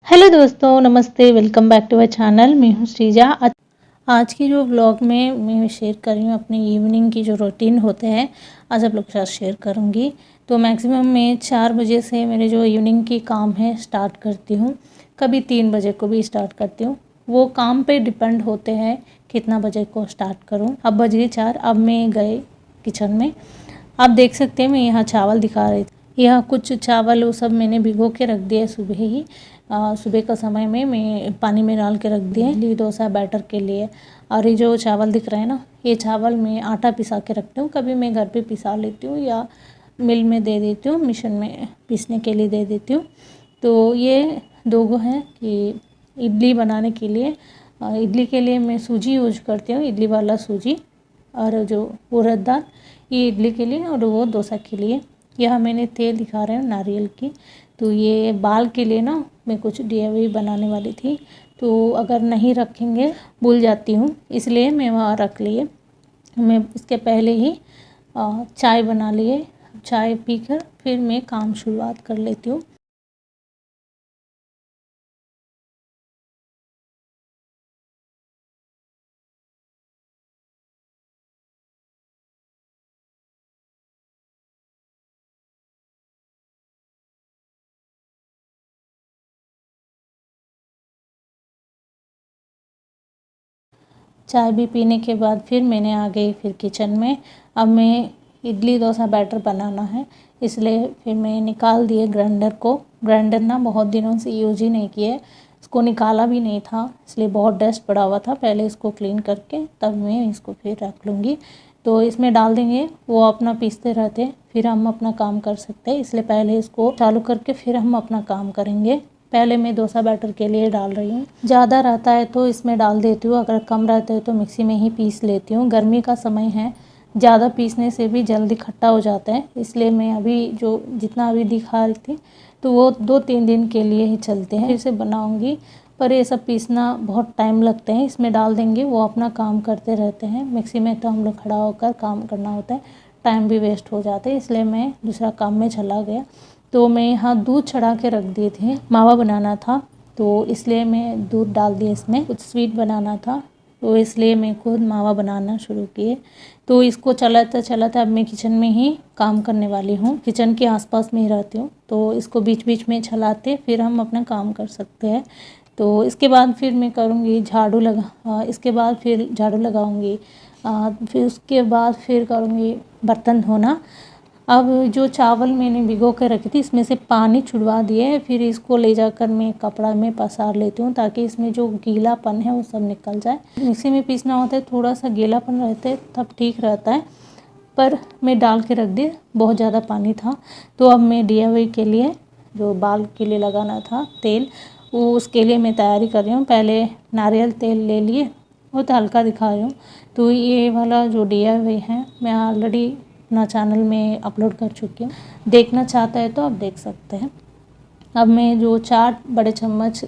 Hello दोस्तों, नमस्ते। Welcome back to our channel. मैं हूँ श्रीजा। आज की जो व्लॉग में मैं शेयर कर रही हूँ अपनी इवनिंग की जो रूटीन होते हैं, आज आप लोग के साथ शेयर करूँगी। तो मैक्सिमम मैं 4 बजे से मेरे जो इवनिंग की काम है स्टार्ट करती हूँ। कभी 3 बजे को भी स्टार्ट करती हूँ, वो काम पे डिपेंड होते हैं कितना बजे को स्टार्ट करूँ। अब बज गए 4, अब मैं गए किचन में। आप देख सकते हैं मैं यहाँ चावल दिखा रही थी। यहाँ कुछ चावल वो सब मैंने भिगो के रख दिया सुबह ही। सुबह का समय में मैं पानी में डाल के रख दिए इडली डोसा बैटर के लिए। और ये जो चावल दिख रहे हैं ना, ये चावल मैं आटा पिसा के रखती हूँ। कभी मैं घर पे पिसा लेती हूँ या मिल में दे देती हूँ, मशीन में पीसने के लिए दे देती हूँ। तो ये दो गो हैं कि इडली बनाने के लिए। इडली के लिए मैं सूजी यूज करती हूँ, इडली वाला सूजी। और जो उड़द दाल, ये इडली के लिए और वो डोसा के लिए। यहाँ मैंने तेल दिखा रहे हैं नारियल की। तो ये बाल के लिए ना मैं कुछ डीआईवाई बनाने वाली थी, तो अगर नहीं रखेंगे भूल जाती हूँ, इसलिए मैं वहाँ रख लिए। मैं इसके पहले ही चाय बना लिए। चाय पीकर फिर मैं काम शुरुआत कर लेती हूँ। चाय भी पीने के बाद फिर मैंने आ गई फिर किचन में। अब मैं इडली डोसा बैटर बनाना है, इसलिए फिर मैं निकाल दिए ग्राइंडर को। ग्राइंडर ना बहुत दिनों से यूज ही नहीं किए, इसको निकाला भी नहीं था, इसलिए बहुत डस्ट पड़ा हुआ था। पहले इसको क्लीन करके तब मैं इसको फिर रख लूँगी। तो इसमें डाल देंगे, वो अपना पीसते रहते, फिर हम अपना काम कर सकते हैं। इसलिए पहले इसको चालू करके फिर हम अपना काम करेंगे। पहले मैं डोसा बैटर के लिए डाल रही हूँ। ज़्यादा रहता है तो इसमें डाल देती हूँ, अगर कम रहता है तो मिक्सी में ही पीस लेती हूँ। गर्मी का समय है, ज़्यादा पीसने से भी जल्दी खट्टा हो जाता है, इसलिए मैं अभी जो जितना अभी दिखा रही थी तो वो 2-3 दिन के लिए ही चलते हैं। फिर से बनाऊँगी, पर ये सब पीसना बहुत टाइम लगते हैं। इसमें डाल देंगे, वो अपना काम करते रहते हैं। मिक्सी में तो हम लोग खड़ा होकर काम करना होता है, टाइम भी वेस्ट हो जाता है, इसलिए मैं दूसरा काम में चला गया। तो मैं यहाँ दूध चढ़ा के रख दिए थे, मावा बनाना था, तो इसलिए मैं दूध डाल दिया। इसमें कुछ स्वीट बनाना था, तो इसलिए मैं खुद मावा बनाना शुरू किए। तो इसको चलाता चलाता अब मैं किचन में ही काम करने वाली हूँ। किचन के आसपास में ही रहती हूँ, तो इसको बीच बीच में चलाते फिर हम अपना काम कर सकते हैं। तो इसके बाद फिर मैं करूँगी झाड़ू इसके बाद फिर झाड़ू लगाऊँगी। फिर उसके बाद फिर करूँगी बर्तन धोना। अब जो चावल मैंने भिगो कर रखी थी, इसमें से पानी छुड़वा दिए, फिर इसको ले जाकर मैं कपड़ा में पसार लेती हूँ, ताकि इसमें जो गीलापन है वो सब निकल जाए। मिक्सी में पीसना होता है, थोड़ा सा गीलापन रहता है तब ठीक रहता है, पर मैं डाल के रख दी, बहुत ज़्यादा पानी था। तो अब मैं डीआईवाई के लिए जो बाल के लिए लगाना था तेल, वो उसके लिए मैं तैयारी कर रही हूँ। पहले नारियल तेल ले लिए, बहुत हल्का दिखा रही हूँ। तो ये वाला जो डीआईवाई है मैं ऑलरेडी अपना चैनल में अपलोड कर चुकी हूँ, देखना चाहता है तो आप देख सकते हैं। अब मैं जो 4 बड़े चम्मच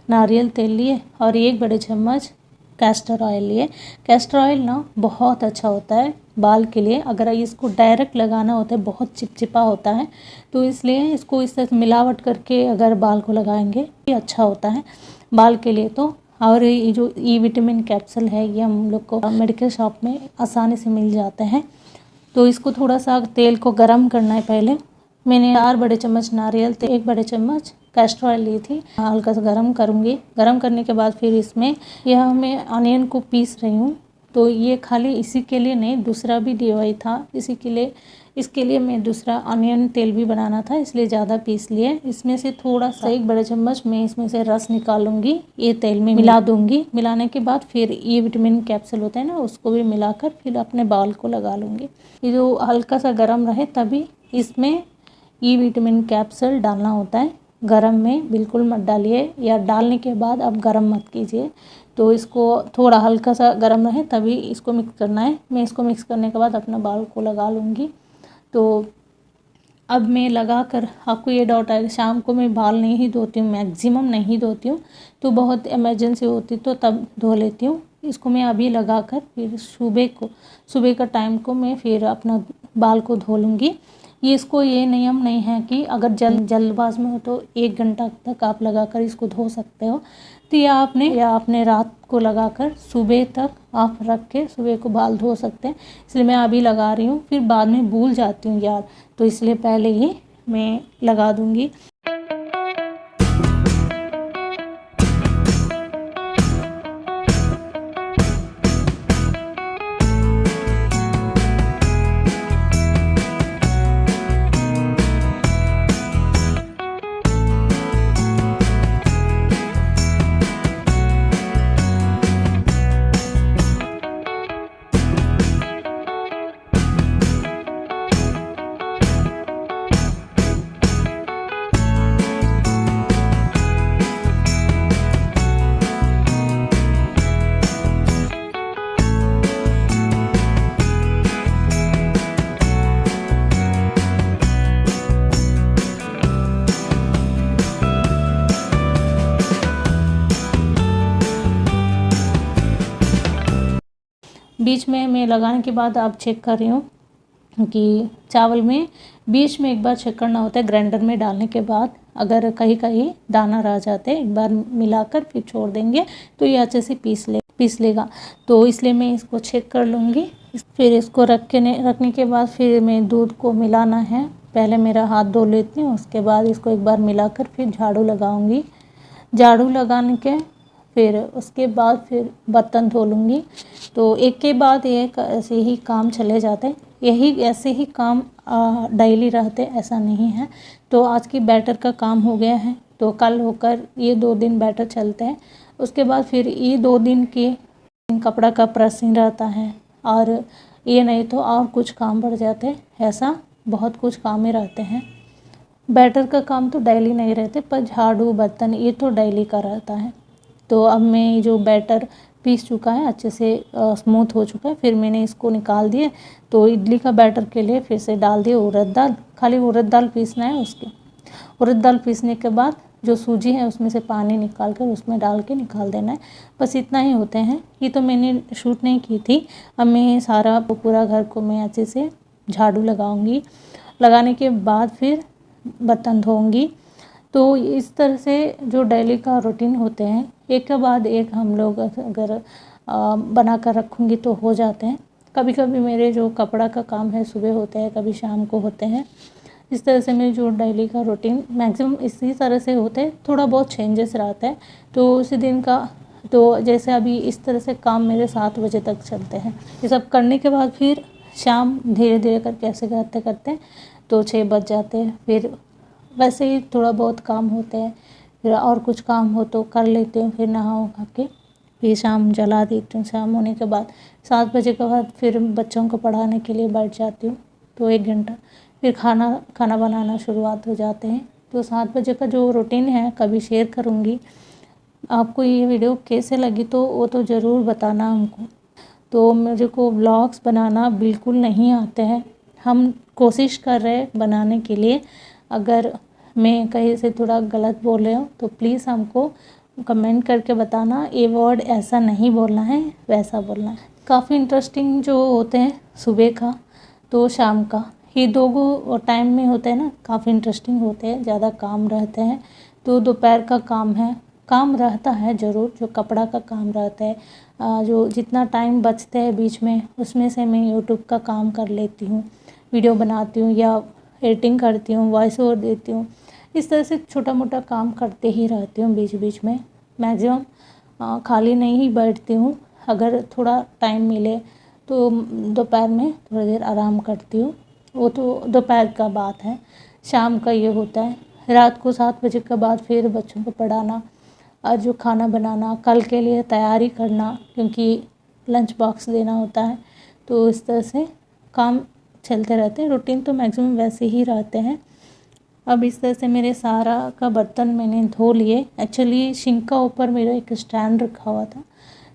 नारियल तेल लिए और 1 बड़े चम्मच कैस्टर ऑयल लिए। कैस्टर ऑयल ना बहुत अच्छा होता है बाल के लिए। अगर इसको डायरेक्ट लगाना होता है बहुत चिपचिपा होता है, तो इसलिए इसको इस तरह मिलावट करके अगर बाल को लगाएंगे ये अच्छा होता है बाल के लिए। तो और ये जो ई विटामिन कैप्सूल है, ये हम लोग को मेडिकल शॉप में आसानी से मिल जाते हैं। तो इसको थोड़ा सा तेल को गरम करना है। पहले मैंने 4 बड़े चम्मच नारियल तेल, 1 बड़े चम्मच कैस्टर ऑयल ली थी, हल्का सा गरम करूँगी। गरम करने के बाद फिर इसमें यह मैं अनियन को पीस रही हूँ। तो ये खाली इसी के लिए नहीं, दूसरा भी डीआईवाई था इसी के लिए। इसके लिए मैं दूसरा अनियन तेल भी बनाना था, इसलिए ज़्यादा पीस लिए। इसमें से थोड़ा सा 1 बड़े चम्मच मैं इसमें से रस निकालूंगी, ये तेल में मिला दूंगी। मिलाने के बाद फिर ये विटामिन कैप्सूल होता है ना, उसको भी मिलाकर फिर अपने बाल को लगा लूँगी। ये जो हल्का सा गर्म रहे तभी इसमें ई विटामिन कैप्सूल डालना होता है। गरम में बिल्कुल मत डालिए, या डालने के बाद अब गरम मत कीजिए। तो इसको थोड़ा हल्का सा गरम रहे तभी इसको मिक्स करना है। मैं इसको मिक्स करने के बाद अपना बाल को लगा लूँगी। तो अब मैं लगा कर, आपको ये डाउट आएगा शाम को मैं बाल नहीं धोती हूँ, मैक्सिमम नहीं धोती हूँ, तो बहुत इमरजेंसी होती तो तब धो लेती हूँ। इसको मैं अभी लगा कर फिर सुबह का टाइम को मैं फिर अपना बाल को धो लूँगी। ये इसको ये नियम नहीं है कि अगर जल्दबाज में हो तो 1 घंटा तक आप लगाकर इसको धो सकते हो। तो या आपने रात को लगाकर सुबह तक आप रख के सुबह को बाल धो सकते हैं। इसलिए मैं अभी लगा रही हूँ, फिर बाद में भूल जाती हूँ यार, तो इसलिए पहले ही मैं लगा दूँगी। बीच में मैं लगाने के बाद अब चेक कर रही हूँ कि चावल में बीच में एक बार चेक करना होता है ग्राइंडर में डालने के बाद। अगर कहीं कहीं दाना रह जाते एक बार मिलाकर फिर छोड़ देंगे तो ये अच्छे से पीस लेगा। तो इसलिए मैं इसको चेक कर लूँगी। फिर इसको रखने के बाद फिर मैं दूध को मिलाना है। पहले मेरा हाथ धो लेती हूँ, उसके बाद इसको एक बार मिलाकर फिर झाड़ू लगाऊँगी। झाड़ू लगाने के फिर उसके बाद फिर बर्तन धो लूँगी। तो एक के बाद एक ऐसे ही काम चले जाते हैं। ऐसे ही काम डेली रहते, ऐसा नहीं है। तो आज की बैटर का काम हो गया है, तो कल होकर ये 2 दिन बैटर चलते हैं। उसके बाद फिर ये 2 दिन के कपड़ा का प्रेसिंग रहता है, और ये नहीं तो और कुछ काम बढ़ जाते हैं। ऐसा बहुत कुछ काम ही रहते हैं। बैटर का काम तो डेली नहीं रहते, पर झाड़ू बर्तन ये तो डेली का रहता है। तो अब मैं जो बैटर पीस चुका है अच्छे से स्मूथ हो चुका है, फिर मैंने इसको निकाल दिए। तो इडली का बैटर के लिए फिर से डाल दिए उड़द दाल। खाली उड़द दाल पीसना है। उसके उड़द दाल पीसने के बाद जो सूजी है उसमें से पानी निकाल कर उसमें डाल के निकाल देना है। बस इतना ही होते हैं। ये तो मैंने शूट नहीं की थी। अब मैं सारा पूरा घर को मैं अच्छे से झाड़ू लगाऊंगी। लगाने के बाद फिर बर्तन धोऊंगी। तो इस तरह से जो डेली का रूटीन होते हैं, एक के बाद एक हम लोग अगर बना कर रखूँगी तो हो जाते हैं। कभी कभी मेरे जो कपड़ा का काम है सुबह होते हैं, कभी शाम को होते हैं। इस तरह से मेरे जो डेली का रूटीन मैक्सिमम इसी तरह से होते हैं। थोड़ा बहुत चेंजेस रहता है तो उसी दिन का। तो जैसे अभी इस तरह से काम मेरे 7 बजे तक चलते हैं। ये सब करने के बाद फिर शाम धीरे धीरे करके ऐसे करते करते तो 6 बज जाते हैं। फिर वैसे ही थोड़ा बहुत काम होते हैं, फिर और कुछ काम हो तो कर लेती हूँ। फिर नहा खा के फिर शाम जला देती हूँ। शाम होने के बाद 7 बजे के बाद फिर बच्चों को पढ़ाने के लिए बैठ जाती हूँ। तो 1 घंटा फिर खाना बनाना शुरुआत हो जाते हैं। तो 7 बजे का जो रूटीन है कभी शेयर करूँगी। आपको ये वीडियो कैसे लगी तो वो तो ज़रूर बताना हमको। तो मेरे को व्लॉग्स बनाना बिल्कुल नहीं आते हैं। हम कोशिश कर रहे हैं बनाने के लिए। अगर मैं कहीं से थोड़ा गलत बोल रही हूँ तो प्लीज़ हमको कमेंट करके बताना। ये वर्ड ऐसा नहीं बोलना है, वैसा बोलना है। काफ़ी इंटरेस्टिंग जो होते हैं सुबह का तो शाम का, ये 2 टाइम में होते हैं ना, काफ़ी इंटरेस्टिंग होते हैं। ज़्यादा काम रहते हैं। तो दोपहर का काम रहता है ज़रूर। जो कपड़ा का काम रहता है, जो जितना टाइम बचते हैं बीच में उसमें से मैं यूट्यूब का काम कर लेती हूँ। वीडियो बनाती हूँ या एडिटिंग करती हूँ, वॉइस ओवर देती हूँ। इस तरह से छोटा मोटा काम करते ही रहती हूँ बीच बीच में। मैक्सिमम खाली नहीं ही बैठती हूँ। अगर थोड़ा टाइम मिले तो दोपहर में थोड़ी देर आराम करती हूँ। वो तो दोपहर का बात है। शाम का ये होता है रात को 7 बजे के बाद फिर बच्चों को पढ़ाना और जो खाना बनाना, कल के लिए तैयारी करना, क्योंकि लंच बॉक्स देना होता है। तो इस तरह से काम चलते रहते हैं। रूटीन तो मैक्सिमम वैसे ही रहते हैं। अब इस तरह से मेरे सारा का बर्तन मैंने धो लिए। एक्चुअली सिंक का ऊपर मेरा एक स्टैंड रखा हुआ था,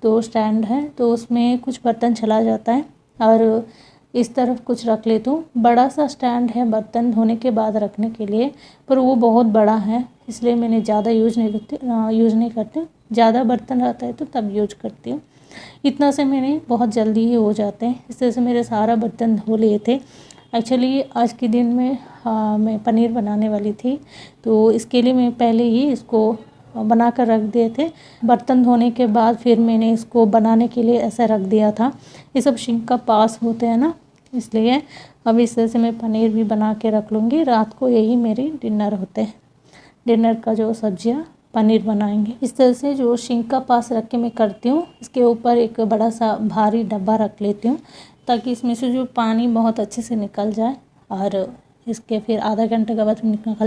तो स्टैंड है तो उसमें कुछ बर्तन चला जाता है और इस तरफ कुछ रख लेती हूँ। बड़ा सा स्टैंड है बर्तन धोने के बाद रखने के लिए, पर वो बहुत बड़ा है इसलिए मैंने ज़्यादा यूज़ नहीं करती। ज़्यादा बर्तन रहता है तो तब यूज करती हूँ। इतना से मैंने बहुत जल्दी ही हो जाते हैं। इस तरह से मेरे सारा बर्तन धो लिए थे। एक्चुअली आज के दिन में मैं पनीर बनाने वाली थी, तो इसके लिए मैं पहले ही इसको बना कर रख दिए थे। बर्तन धोने के बाद फिर मैंने इसको बनाने के लिए ऐसा रख दिया था। ये सब सिंक का पास होते हैं ना, इसलिए अब इस तरह से मैं पनीर भी बना के रख लूँगी। रात को यही मेरी डिनर होते हैं, डिनर का जो सब्जियाँ पनीर बनाएंगे। इस तरह से जो सिंक का पास रख के मैं करती हूँ, इसके ऊपर एक बड़ा सा भारी डब्बा रख लेती हूँ ताकि इसमें से जो पानी बहुत अच्छे से निकल जाए। और इसके फिर आधा घंटे के बाद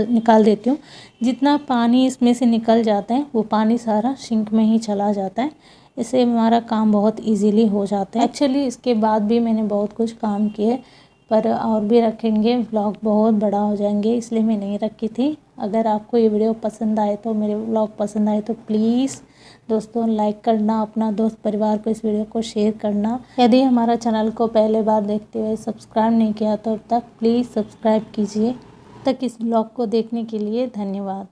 निकाल देती हूँ। जितना पानी इसमें से निकल जाता है वो पानी सारा सिंक में ही चला जाता है। इससे हमारा काम बहुत इजीली हो जाता है। एक्चुअली इसके बाद भी मैंने बहुत कुछ काम किए, पर और भी रखेंगे, व्लॉग बहुत बड़ा हो जाएंगे, इसलिए मैं नहीं रखी थी। अगर आपको ये वीडियो पसंद आए तो, मेरे व्लॉग पसंद आए तो प्लीज़ दोस्तों लाइक करना, अपना दोस्त परिवार को इस वीडियो को शेयर करना। यदि हमारा चैनल को पहले बार देखते हुए सब्सक्राइब नहीं किया तो अब तक प्लीज़ सब्सक्राइब कीजिए। तक इस व्लॉग को देखने के लिए धन्यवाद।